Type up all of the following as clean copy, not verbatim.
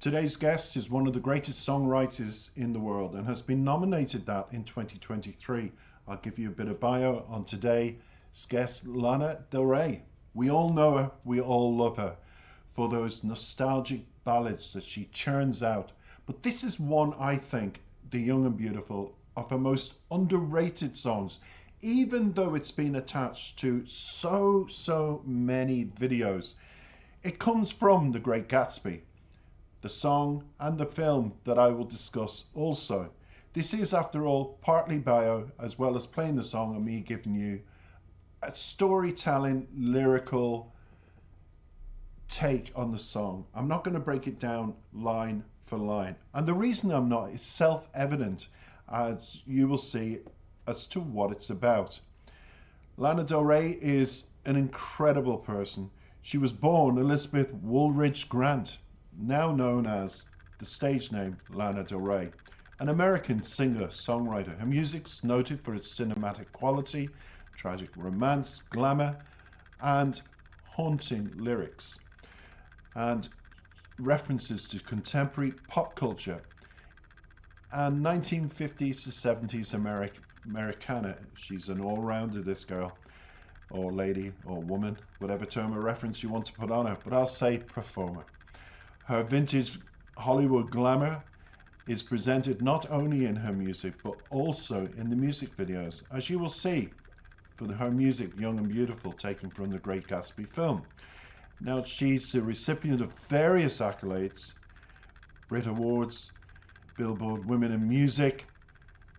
Today's guest is one of the greatest songwriters in the world and has been nominated that in 2023. I'll give you a bit of bio on today's guest, Lana Del Rey. We all know her, we all love her for those nostalgic ballads that she churns out. But this is one, I think, The Young and Beautiful, of her most underrated songs, even though it's been attached to so many videos. It comes from The Great Gatsby, the song and the film that I will discuss also. This is, after all, partly bio as well as playing the song and me giving you a storytelling, lyrical take on the song. I'm not going to break it down line for line. And the reason I'm not is self-evident, as you will see, as to what it's about. Lana Del Rey is an incredible person. She was born Elizabeth Woolridge Grant, now known as the stage name Lana Del Rey, an American singer-songwriter. Her music's noted for its cinematic quality, tragic romance, glamour, and haunting lyrics, and references to contemporary pop culture and 1950s to 70s Americana. She's an all-rounder, this girl, or lady, or woman, whatever term of reference you want to put on her, but I'll say performer. Her vintage Hollywood glamour is presented not only in her music, but also in the music videos, as you will see for her music, Young and Beautiful, taken from The Great Gatsby film. Now, she's a recipient of various accolades, Brit Awards, Billboard Women in Music,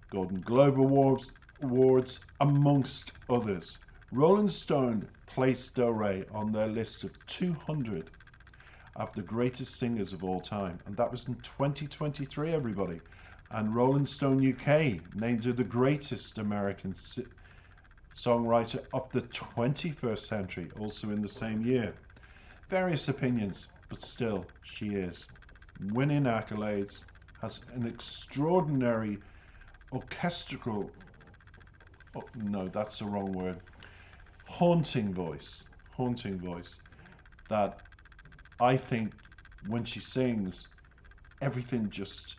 Golden Globe Awards, amongst others. Rolling Stone placed Del Rey on their list of 200 of the greatest singers of all time, and that was in 2023, everybody. And Rolling Stone UK named her the greatest American songwriter of the 21st century, also in the same year. Various opinions, but still she is winning accolades, has an extraordinary orchestral, oh no, that's the wrong word, haunting voice that I think when she sings, everything just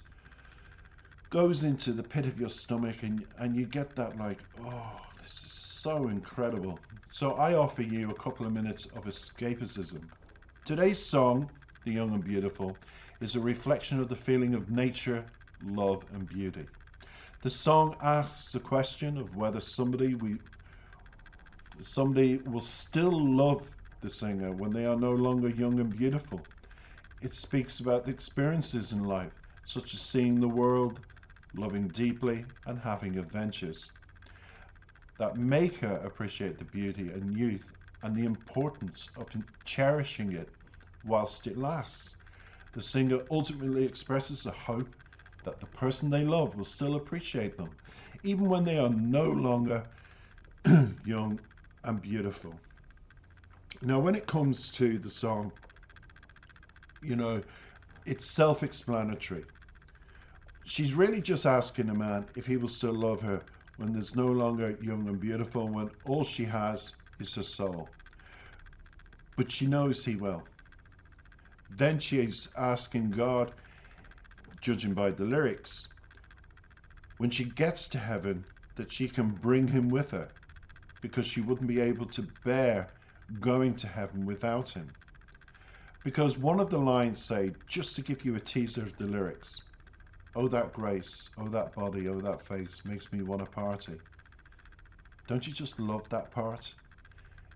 goes into the pit of your stomach, and you get that like, oh, this is so incredible. So I offer you a couple of minutes of escapism. Today's song, The Young and Beautiful, is a reflection of the feeling of nature, love and beauty. The song asks the question of whether somebody will still love the singer when they are no longer young and beautiful. It speaks about the experiences in life, such as seeing the world, loving deeply and having adventures, that make her appreciate the beauty and youth and the importance of cherishing it whilst it lasts. The singer ultimately expresses a hope that the person they love will still appreciate them, even when they are no longer young and beautiful. Now, when it comes to the song, you know, it's self-explanatory. She's really just asking a man if he will still love her when there's no longer young and beautiful, when all she has is her soul. But she knows he will. Then she's asking God, judging by the lyrics, when she gets to heaven, that she can bring him with her, because she wouldn't be able to bear going to heaven without him. Because one of the lines say, just to give you a teaser of the lyrics, oh that grace, oh that body, oh that face makes me want to party. Don't you just love that part?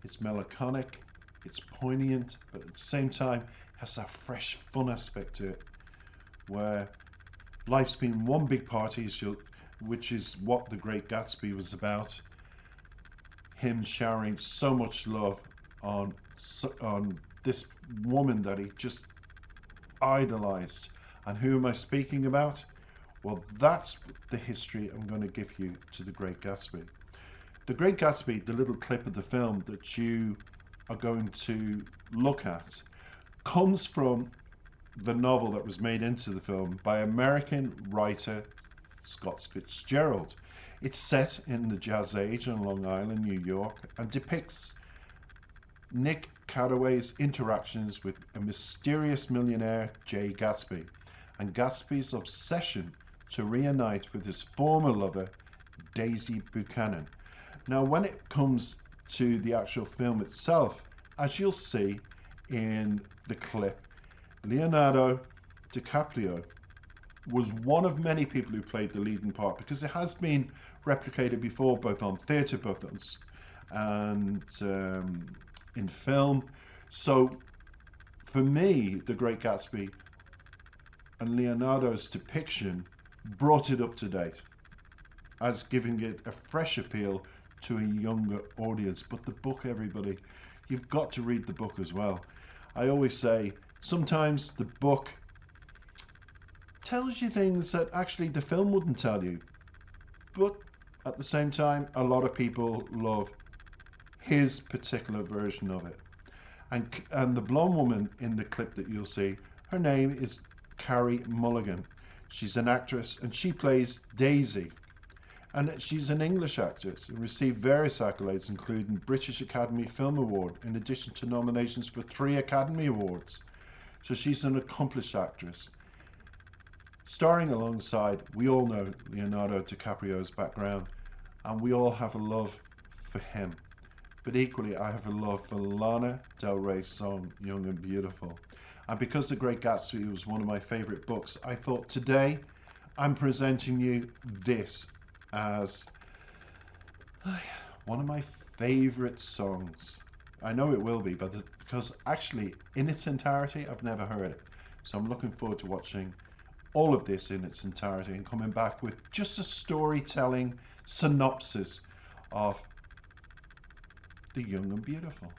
It's melancholic, it's poignant, but at the same time has that fresh fun aspect to it, where life's been one big party, which is what The Great Gatsby was about. Him showering so much love on this woman that he just idolized. And who am I speaking about? Well, that's the history I'm going to give you to The Great Gatsby. The Great Gatsby, the little clip of the film that you are going to look at, comes from the novel that was made into the film by American writer Scott Fitzgerald. It's set in the Jazz Age on Long Island, New York, and depicts Nick Calloway's interactions with a mysterious millionaire, Jay Gatsby, and Gatsby's obsession to reunite with his former lover, Daisy Buchanan. Now, when it comes to the actual film itself, as you'll see in the clip, Leonardo DiCaprio was one of many people who played the leading part, because it has been replicated before, both on theatre buttons and in film. So for me, The Great Gatsby and Leonardo's depiction brought it up to date, as giving it a fresh appeal to a younger audience. But the book, everybody, you've got to read the book as well. I always say, sometimes the book tells you things that actually the film wouldn't tell you. But at the same time, a lot of people love his particular version of it. And the blonde woman in the clip that you'll see, her name is Carey Mulligan. She's an actress and she plays Daisy. And she's an English actress and received various accolades, including British Academy Film Award, in addition to nominations for 3 Academy Awards. So she's an accomplished actress. Starring alongside, we all know Leonardo DiCaprio's background, and we all have a love for him. But equally, I have a love for Lana Del Rey's song, Young and Beautiful. And because The Great Gatsby was one of my favorite books, I thought today I'm presenting you this as one of my favorite songs. I know it will be, but because actually in its entirety, I've never heard it. So I'm looking forward to watching all of this in its entirety and coming back with just a storytelling synopsis of The Young and Beautiful.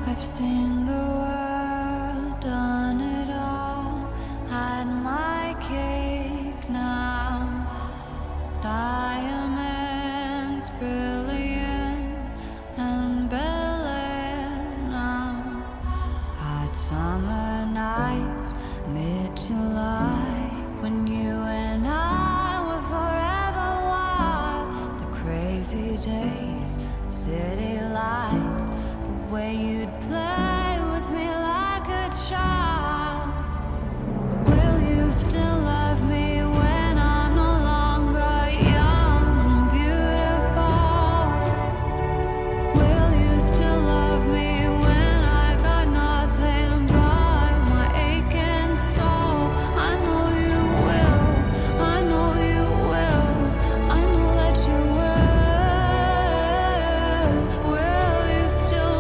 I've seen the world, done it all, had my cake now. Diamonds brilliant and Bel Air now. Hot summer nights, mid-July, when you and I were forever wild. The crazy days, city lights, the way you'd play with me like a child. Will you still love me when I'm no longer young and beautiful? Will you still love me when I got nothing but my aching soul? I know you will, I know you will, I know that you will. Will you still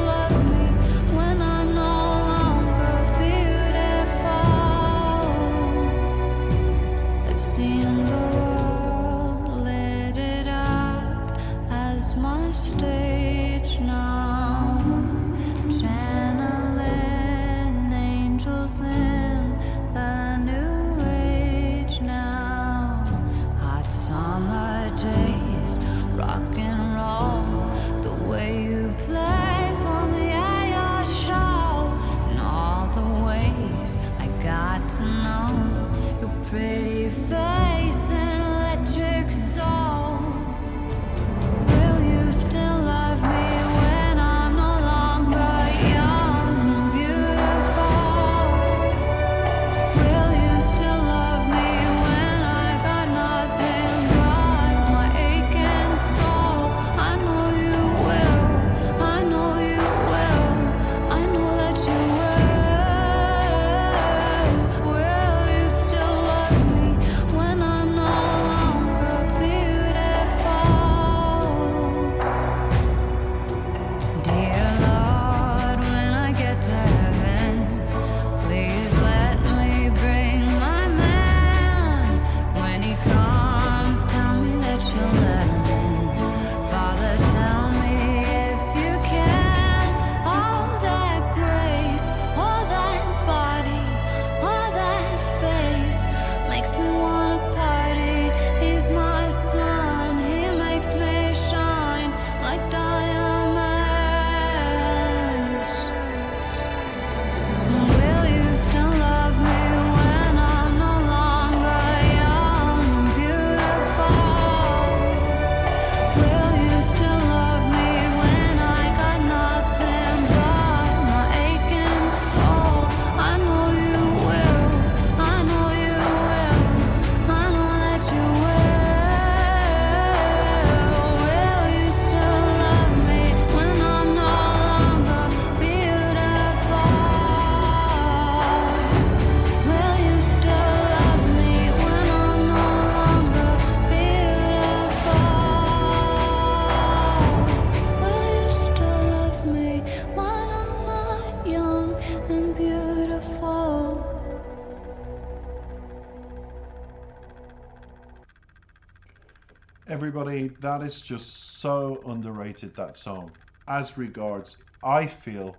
everybody, that is just so underrated, that song. As regards, I feel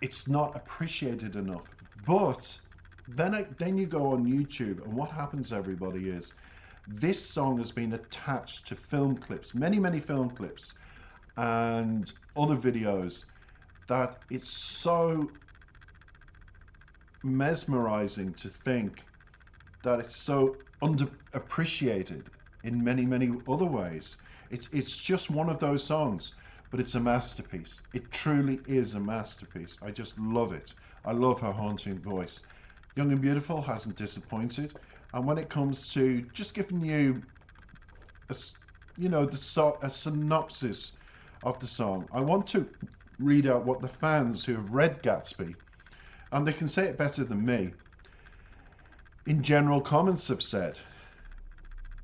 it's not appreciated enough. But then you go on YouTube, and what happens, everybody, is this song has been attached to film clips, many film clips and other videos, that it's so mesmerizing to think that it's so underappreciated in many other ways. It's just one of those songs, but it's a masterpiece. It truly is a masterpiece. I just love it. I love her haunting voice. Young and Beautiful hasn't disappointed, and when it comes to just giving you a synopsis of the song, I want to read out what the fans who have read Gatsby, and they can say it better than me, in general comments have said.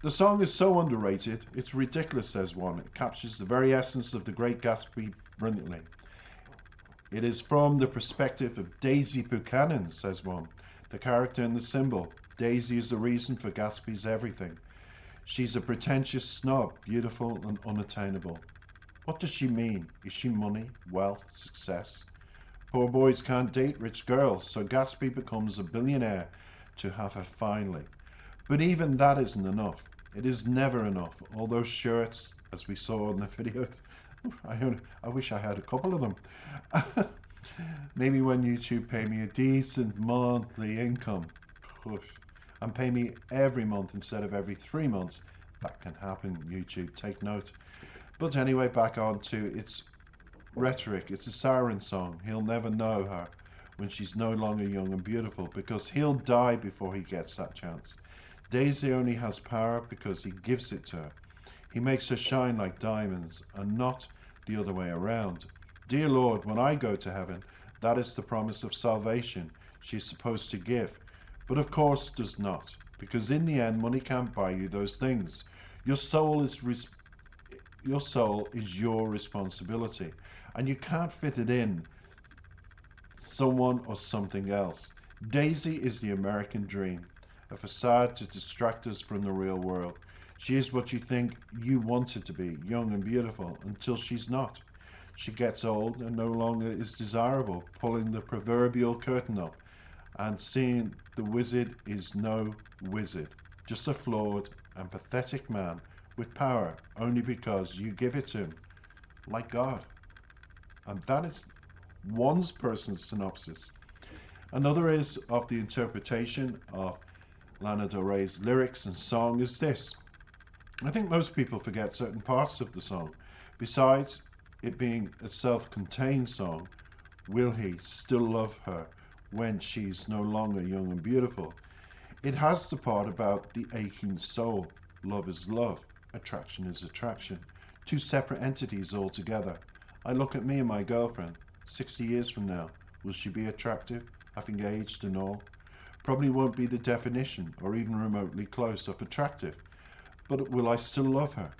The song is so underrated, it's ridiculous, says one. It captures the very essence of the Great Gatsby brilliantly. It is from the perspective of Daisy Buchanan, says one. The character and the symbol. Daisy is the reason for Gatsby's everything. She's a pretentious snob, beautiful and unattainable. What does she mean? Is she money, wealth, success? Poor boys can't date rich girls, so Gatsby becomes a billionaire to have her finally. But even that isn't enough. It is never enough. All those shirts, as we saw in the video, I wish I had a couple of them. Maybe when YouTube pay me a decent monthly income, and pay me every month instead of every 3 months, that can happen, YouTube, take note. But anyway, back on to its rhetoric. It's a siren song. He'll never know her when she's no longer young and beautiful, because he'll die before he gets that chance. Daisy only has power because he gives it to her. He makes her shine like diamonds, and not the other way around. Dear Lord, when I go to heaven, that is the promise of salvation she's supposed to give, but of course does not, because in the end money can't buy you those things. Your soul is your responsibility, and you can't fit it in someone or something else. Daisy is the American dream, a facade to distract us from the real world. She is what you think you want her to be, young and beautiful, until she's not. She gets old and no longer is desirable, pulling the proverbial curtain up and seeing the wizard is no wizard, just a flawed and pathetic man with power only because you give it to him, like God. And that is one person's synopsis. Another is of the interpretation of Lana Del Rey's lyrics and song is this. I think most people forget certain parts of the song. Besides it being a self-contained song, will he still love her when she's no longer young and beautiful? It has the part about the aching soul. Love is love. Attraction is attraction. Two separate entities altogether. I look at me and my girlfriend. 60 years from now, will she be attractive, having aged and all? Probably won't be the definition, or even remotely close, of attractive. But will I still love her?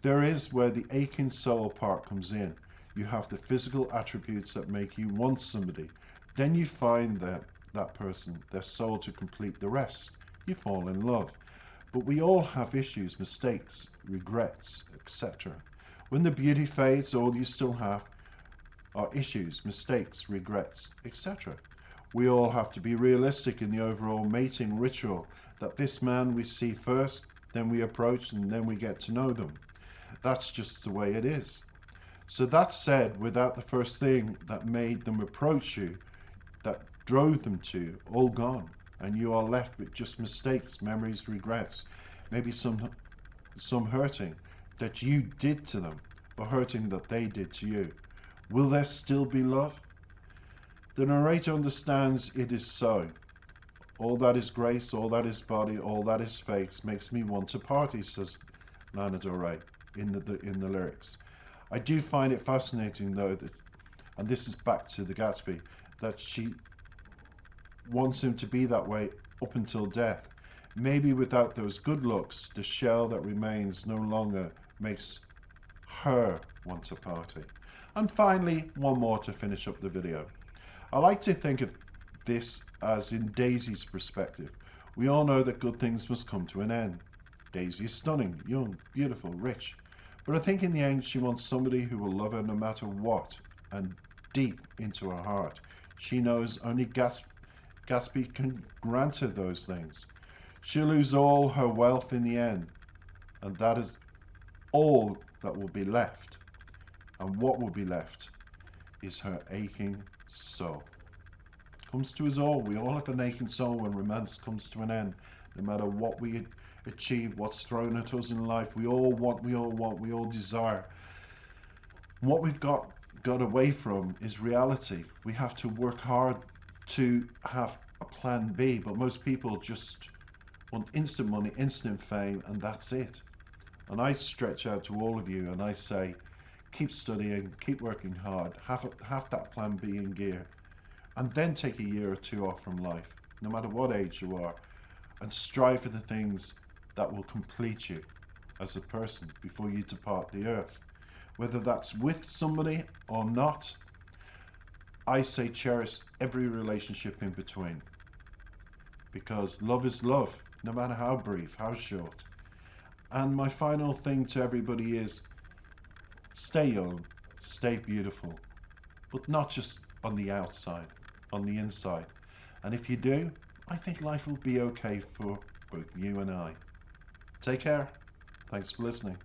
There is where the aching soul part comes in. You have the physical attributes that make you want somebody. Then you find that person, their soul, to complete the rest. You fall in love. But we all have issues, mistakes, regrets, etc. When the beauty fades, all you still have are issues, mistakes, regrets, etc. We all have to be realistic in the overall mating ritual, that this man we see first, then we approach, and then we get to know them. That's just the way it is. So that said, without the first thing that made them approach you, that drove them to you, all gone, and you are left with just mistakes, memories, regrets, maybe some hurting that you did to them, or hurting that they did to you. Will there still be love? The narrator understands it is so. All that is grace, all that is body, all that is face makes me want to party, says Lana Del Rey in the lyrics. I do find it fascinating though that, and this is back to the Gatsby, that she wants him to be that way up until death. Maybe without those good looks, the shell that remains no longer makes her want to party. And finally, one more to finish up the video. I like to think of this as in Daisy's perspective. We all know that good things must come to an end. Daisy is stunning, young, beautiful, rich. But I think in the end she wants somebody who will love her no matter what, and deep into her heart. She knows only Gatsby can grant her those things. She'll lose all her wealth in the end, and that is all that will be left. And what will be left is her aching soul. Comes to us all. We all have an aching soul when romance comes to an end. No matter what we achieve, what's thrown at us in life, we all want, we all desire. What we've got away from is reality. We have to work hard to have a plan B, but most people just want instant money, instant fame, and that's it. And I stretch out to all of you and I say, keep studying, keep working hard, have that plan B in gear, and then take a year or two off from life, no matter what age you are, and strive for the things that will complete you as a person before you depart the earth. Whether that's with somebody or not, I say cherish every relationship in between. Because love is love, no matter how brief, how short. And my final thing to everybody is, stay young, stay beautiful, but not just on the outside, on the inside. And if you do, I think life will be okay for both you and I. Take care. Thanks for listening.